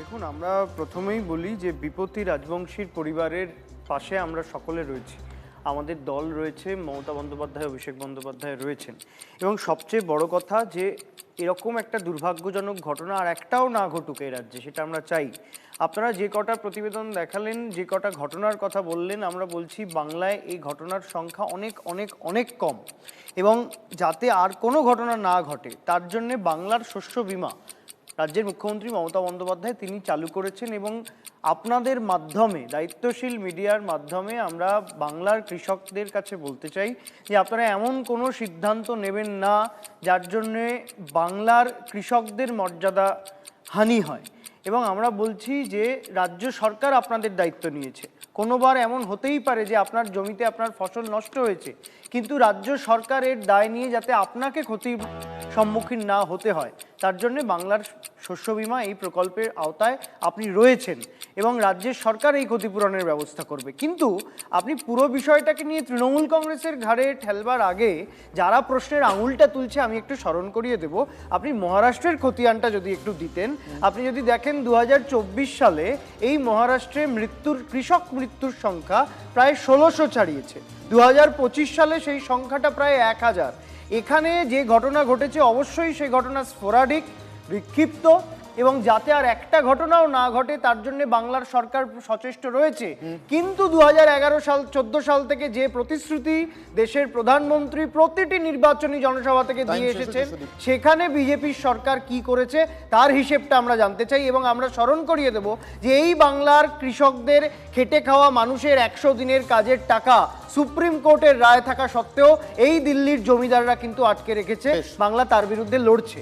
দেখুন, আমরা প্রথমেই বলি যে বিপত্তি রাজবংশীর পরিবারের পাশে আমরা সকলে রয়েছি। আমাদের দল রয়েছে, মমতা বন্দ্যোপাধ্যায়, অভিষেক বন্দ্যোপাধ্যায় রয়েছেন। এবং সবচেয়ে বড় কথা যে এরকম একটা দুর্ভাগ্যজনক ঘটনা আর একটাও না ঘটুক এই রাজ্যে, সেটা আমরা চাই। আপনারা যে কটা প্রতিবেদন দেখালেন, যে কটা ঘটনার কথা বললেন, আমরা বলছি বাংলায় এই ঘটনার সংখ্যা অনেক অনেক অনেক কম। এবং যাতে আর কোনো ঘটনা না ঘটে তার জন্যে বাংলার শস্য বীমা রাজ্যের মুখ্যমন্ত্রী মমতা বন্দ্যোপাধ্যায় তিনি চালু করেছেন। এবং আপনাদের মাধ্যমে, দায়িত্বশীল মিডিয়ার মাধ্যমে আমরা বাংলার কৃষকদের কাছে বলতে চাই যে আপনারা এমন কোনো সিদ্ধান্ত নেবেন না যার জন্যে বাংলার কৃষকদের মর্যাদা হানি হয়। এবং আমরা বলছি যে রাজ্য সরকার আপনাদের দায়িত্ব নিয়েছে। কোনোবার এমন হতেই পারে যে আপনার জমিতে আপনার ফসল নষ্ট হয়েছে, কিন্তু রাজ্য সরকারের দায় নিয়ে যাতে আপনাকে ক্ষতির সম্মুখীন না হতে হয় তার জন্য বাংলার শস্য বীমা এই প্রকল্পের আওতায় আপনি রয়েছেন এবং রাজ্যের সরকার এই ক্ষতিপূরণের ব্যবস্থা করবে। কিন্তু আপনি পুরো বিষয়টাকে নিয়ে তৃণমূল কংগ্রেসের ঘাড়ে ঠেলবার আগে যারা প্রশ্নের আঙুলটা তুলছে আমি একটু স্মরণ করিয়ে দেব। আপনি মহারাষ্ট্রের খতিয়ানটা যদি একটু দিতেন, আপনি যদি দেখেন 2024 সালে এই মহারাষ্ট্রে কৃষক মৃত্যুর সংখ্যা প্রায় 1600 ছাড়িয়েছে। 2025 সালে সেই সংখ্যাটা প্রায় 1000। এখানে যে ঘটনা ঘটেছে অবশ্যই সেই ঘটনা স্পোরাডিক, বিক্ষিপ্ত, এবং যাতে আর একটা ঘটনাও না ঘটে তার জন্য বাংলার সরকার সচেষ্ট রয়েছে। কিন্তু 2011 সাল 14 সাল থেকে যে প্রতিশ্রুতি দেশের প্রধানমন্ত্রী প্রতিটি নির্বাচনী জনসভা থেকে দিয়ে এসেছেন, সেখানে বিজেপির সরকার কি করেছে তার হিসেবটা আমরা জানতে চাই। এবং আমরা স্মরণ করিয়ে দেব যে এই বাংলার কৃষকদের, খেটে খাওয়া মানুষের 100 দিনের কাজের টাকা সুপ্রিম কোর্টের রায় থাকা সত্ত্বেও এই দিল্লির জমিদাররা কিন্তু আটকে রেখেছে। বাংলা তার বিরুদ্ধে লড়ছে।